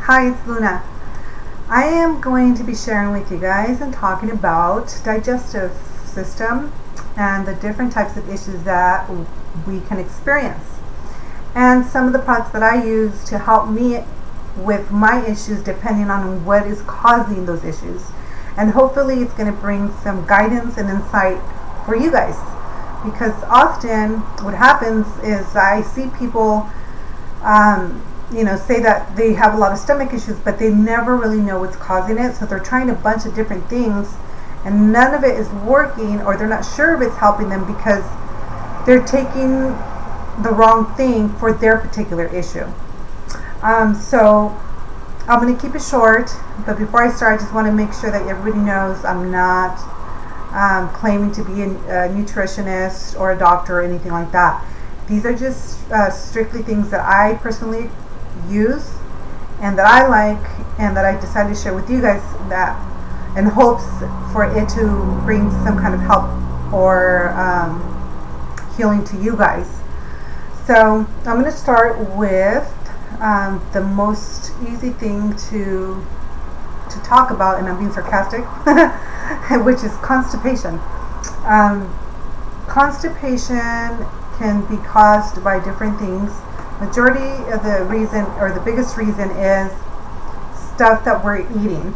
Hi, it's Luna. I am going to be sharing with you guys and talking about digestive system and the different types of issues that we can experience, and some of the products that I use to help me with my issues depending on what is causing those issues. And hopefully it's going to bring some guidance and insight for you guys, because often what happens is I see people say that they have a lot of stomach issues, but they never really know what's causing it. So they're trying a bunch of different things, and none of it is working, or they're not sure if it's helping them because they're taking the wrong thing for their particular issue. So I'm going to keep it short, but before I start, I just want to make sure that everybody knows I'm not claiming to be a nutritionist or a doctor or anything like that. These are just strictly things that I personally use and that I like and that I decided to share with you guys, that in hopes for it to bring some kind of help or healing to you guys. So I'm going to start with the most easy thing to talk about, and I'm being sarcastic, which is constipation. Constipation can be caused by different things. Majority of the reason, or the biggest reason, is stuff that we're eating.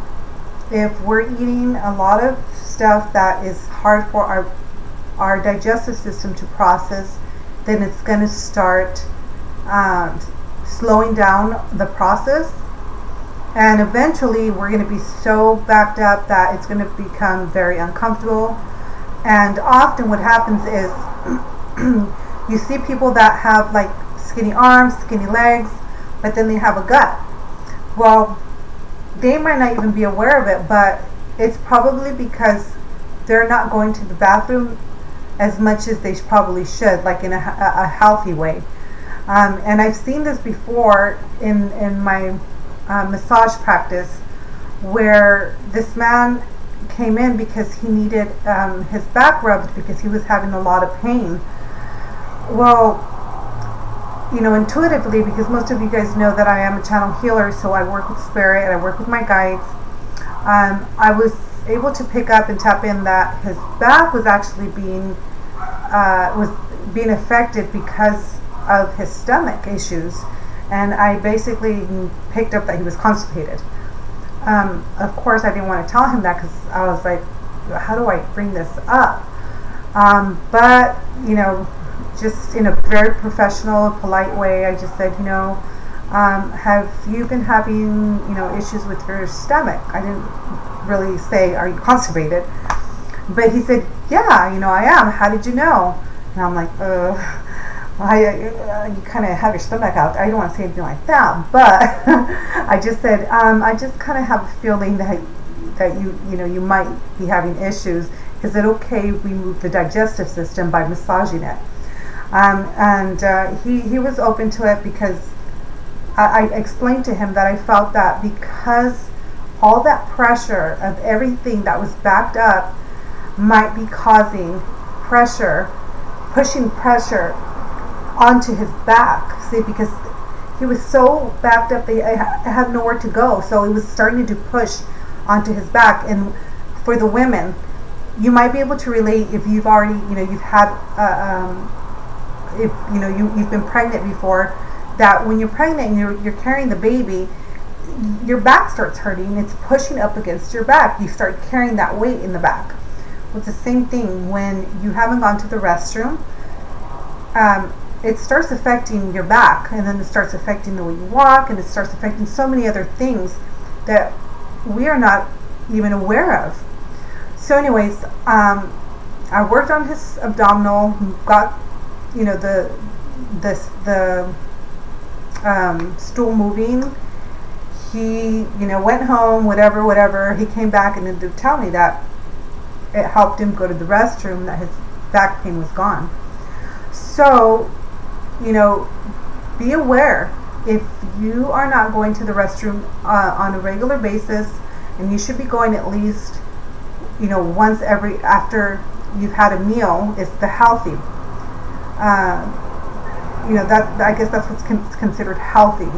If we're eating a lot of stuff that is hard for our digestive system to process, then it's going to start slowing down the process, and eventually we're going to be so backed up that it's going to become very uncomfortable. And often what happens is you see people that have like skinny arms, skinny legs, but then they have a gut. Well, they might not even be aware of it, but it's probably because they're not going to the bathroom as much as they probably should, like in a healthy way. And I've seen this before in my massage practice, where this man came in because he needed his back rubbed because he was having a lot of pain. Well, intuitively, because most of you guys know that I am a channel healer, so I work with spirit and I work with my guides, I was able to pick up and tap in that his back was actually being affected because of his stomach issues, and I basically picked up that he was constipated. Of course, I didn't want to tell him that because I was like, how do I bring this up? But just in a very professional, polite way, I just said, have you been having, issues with your stomach? I didn't really say, are you constipated? But he said, yeah, I am. How did you know? And I'm like, you kind of have your stomach out. I don't want to say anything like that, but I just said, I just kind of have a feeling that you might be having issues. Is it okay if we move the digestive system by massaging it? He was open to it, because I explained to him that I felt that because all that pressure of everything that was backed up might be causing pressure, pushing pressure onto his back. See, because he was so backed up, I had nowhere to go, so it was starting to push onto his back. And for the women, you might be able to relate if you've already, you've had if you've been pregnant before, that when you're pregnant and you're carrying the baby, your back starts hurting. It's pushing up against your back. You start carrying that weight in the back. Well, it's the same thing when you haven't gone to the restroom. It starts affecting your back, and then it starts affecting the way you walk, and it starts affecting so many other things that we are not even aware of. So anyways, I worked on his abdominal, got the stool moving. He went home, whatever. He came back and then to tell me that it helped him go to the restroom, that his back pain was gone. So be aware, if you are not going to the restroom on a regular basis, and you should be going at least once after you've had a meal, is the healthy. That I guess that's what's considered healthy.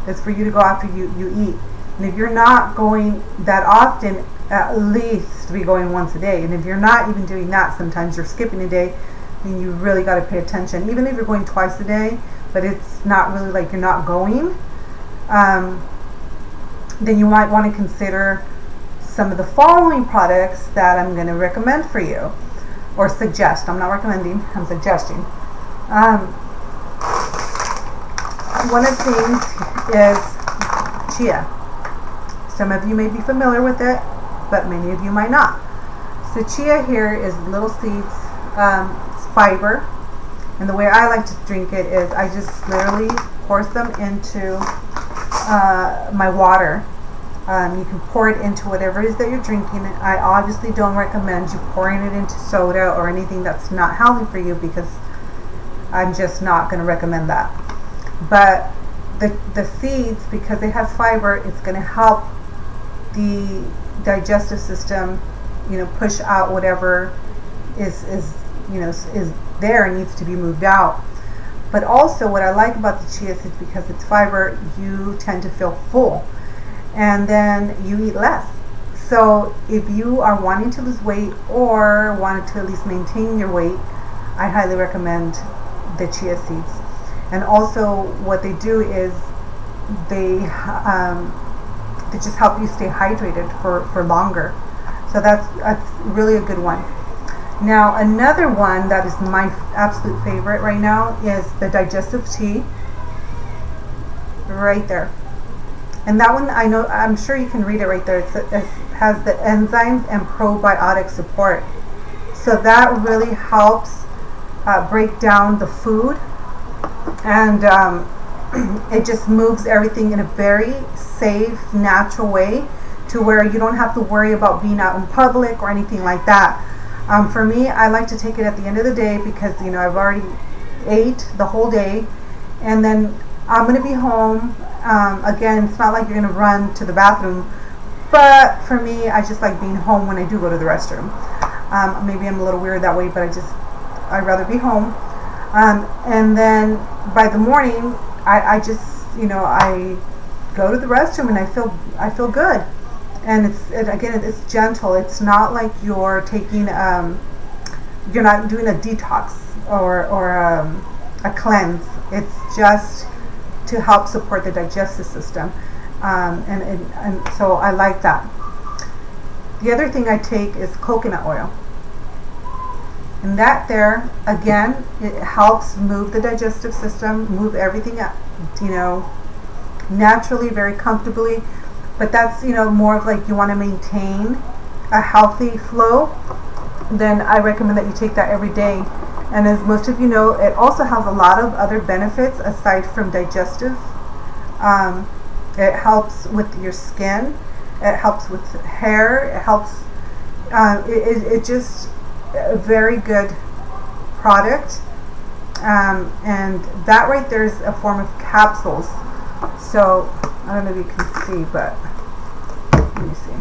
is for you to go after you eat. And if you're not going that often, at least be going once a day. And if you're not even doing that, sometimes you're skipping a day, then you really got to pay attention. Even if you're going twice a day, but it's not really like you're not going, then you might want to consider some of the following products that I'm going to recommend for you, or suggest. I'm not recommending, I'm suggesting. One of the things is chia. Some of you may be familiar with it, but many of you might not. So chia here is little seeds, it's fiber, and the way I like to drink it is I just literally pour some into my water. You can pour it into whatever it is that you're drinking. I obviously don't recommend you pouring it into soda or anything that's not healthy for you, because I'm just not going to recommend that. But the seeds, because it has fiber, it's going to help the digestive system, push out whatever is there and needs to be moved out. But also what I like about the chia seeds, because it's fiber, you tend to feel full, and then you eat less. So if you are wanting to lose weight or wanted to at least maintain your weight, I highly recommend the chia seeds. And also what they do is they just help you stay hydrated for longer. So that's really a good one. Now another one that is my absolute favorite right now is the Digestive tea. Right there. And that one, I'm sure you can read it right there. It has the enzymes and probiotic support. So that really helps break down the food, and it just moves everything in a very safe, natural way, to where you don't have to worry about being out in public or anything like that. For me, I like to take it at the end of the day, because I've already ate the whole day, and then I'm going to be home. Again, it's not like you're going to run to the bathroom, but for me, I just like being home when I do go to the restroom. Maybe I'm a little weird that way, but I'd rather be home. And then by the morning, I just, I go to the restroom and I feel good. And it's gentle. It's not like you're taking, you're not doing a detox or a cleanse. It's just to help support the digestive system, and so I like that. The other thing I take is coconut oil, and that there again, it helps move the digestive system, move everything up, naturally, very comfortably. But that's more of like, you want to maintain a healthy flow, then I recommend that you take that every day. And as most of you know, it also has a lot of other benefits aside from digestive. It helps with your skin. It helps with hair. It helps. It's just a very good product. And that right there is a form of capsules. So I don't know if you can see, but let me see.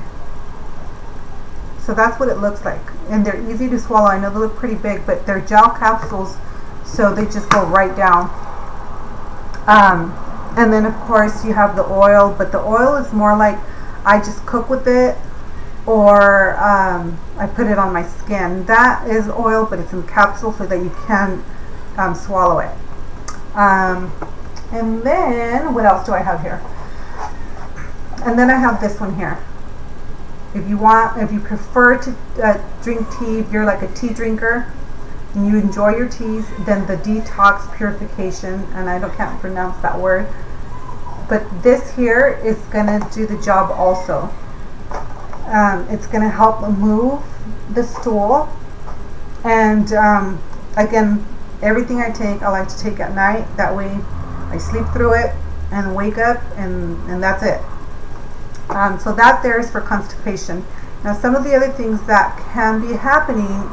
So that's what it looks like, and they're easy to swallow. I know they look pretty big, but they're gel capsules, so they just go right down. And then of course you have the oil, but the oil is more like I just cook with it, or I put it on my skin. That is oil, but it's in capsule so that you can swallow it. And then what else do I have here? And then I have this one here. If you prefer to drink tea, if you're like a tea drinker and you enjoy your teas, then the detox purification, and can't pronounce that word, but this here is going to do the job also. It's going to help move the stool, and again, everything I take, I like to take at night. That way I sleep through it and wake up, and that's it. So that there is for constipation. Now some of the other things that can be happening,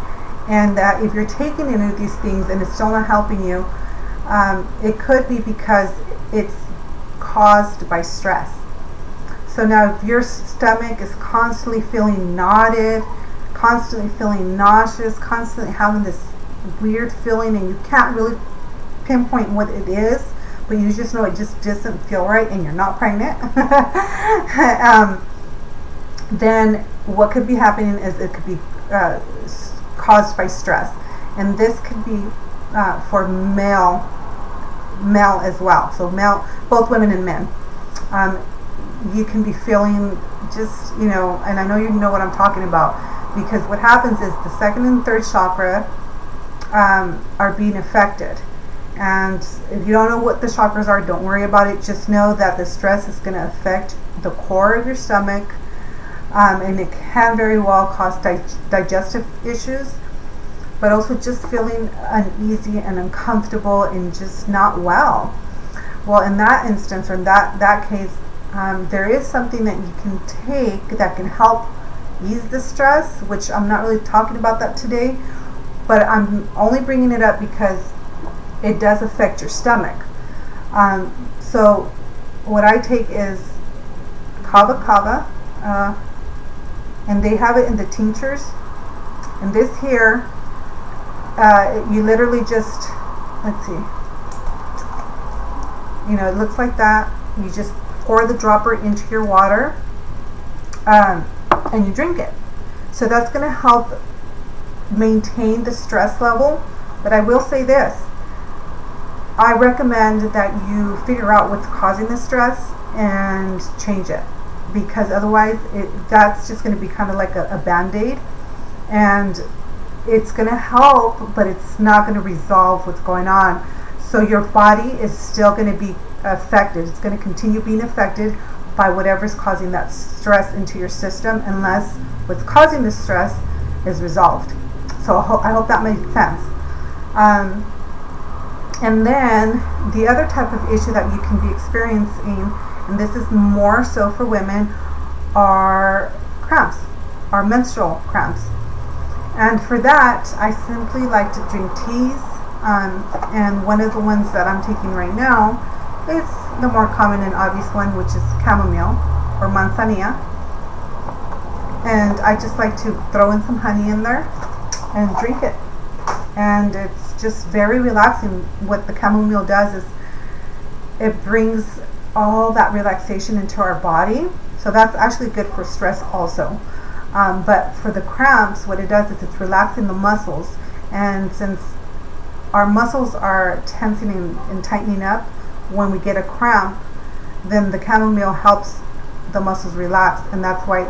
and that if you're taking any of these things and it's still not helping you, it could be because it's caused by stress. So now if your stomach is constantly feeling knotted, constantly feeling nauseous, constantly having this weird feeling, and you can't really pinpoint what it is, but you just know it just doesn't feel right and you're not pregnant, then what could be happening is it could be caused by stress. And this could be for male as well. So male, both women and men. You can be feeling just, and I know you know what I'm talking about, because what happens is the second and third chakra are being affected. And if you don't know what the chakras are, don't worry about it. Just know that the stress is going to affect the core of your stomach, and it can very well cause digestive issues, but also just feeling uneasy and uncomfortable and just not well. Well, in that instance, or in that case, there is something that you can take that can help ease the stress, which I'm not really talking about that today, but I'm only bringing it up because it does affect your stomach. So what I take is kava, and they have it in the tinctures. And this here, you literally just, let's see, it looks like that. You just pour the dropper into your water, and you drink it. So that's going to help maintain the stress level. But I will say this, I recommend that you figure out what's causing the stress and change it, because otherwise that's just going to be kind of like a band-aid, and it's going to help, but it's not going to resolve what's going on. So your body is still going to be affected. It's going to continue being affected by whatever's causing that stress into your system, unless what's causing the stress is resolved. So I hope that makes sense. And then the other type of issue that you can be experiencing, and this is more so for women, are cramps, are menstrual cramps. And for that, I simply like to drink teas. And one of the ones that I'm taking right now is the more common and obvious one, which is chamomile or manzanilla. And I just like to throw in some honey in there and drink it. And it's just very relaxing. What the chamomile does is it brings all that relaxation into our body. So that's actually good for stress also. But for the cramps, what it does is it's relaxing the muscles. And since our muscles are tensing and tightening up when we get a cramp, then the chamomile helps the muscles relax, and that's why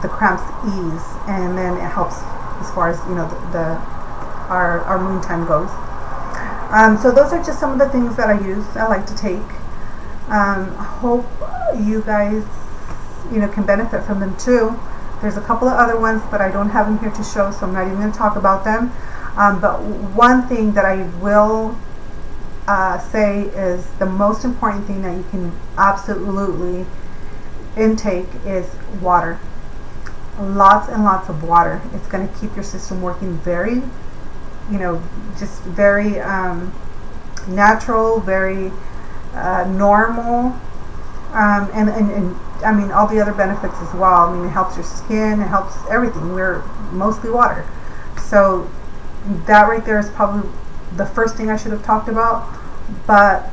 the cramps ease, and then it helps as far as our moon time goes. So those are just some of the things that I like to take. Hope you guys can benefit from them too. There's a couple of other ones, but I don't have them here to show, so I'm not even going to talk about them. But one thing that I will say is the most important thing that you can absolutely intake is water. Lots and lots of water. It's going to keep your system working very, just very natural, very normal, and I mean all the other benefits as well. I mean, it helps your skin, it helps everything. We're mostly water, so that right there is probably the first thing I should have talked about. But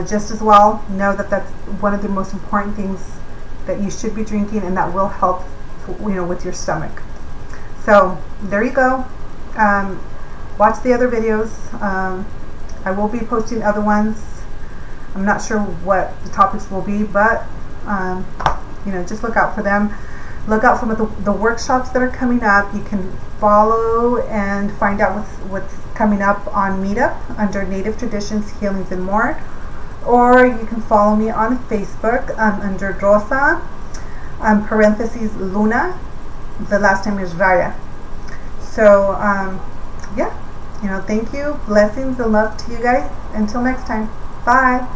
just as well, know that that's one of the most important things that you should be drinking, and that will help with your stomach. So there you go. Watch the other videos. I will be posting other ones. I'm not sure what the topics will be, but just look out for them. Look out for the workshops that are coming up. You can follow and find out what's coming up on Meetup under Native Traditions, Healings, and More. Or you can follow me on Facebook under Rosa, parentheses Luna. The last name is Raya. So, thank you. Blessings and love to you guys. Until next time. Bye.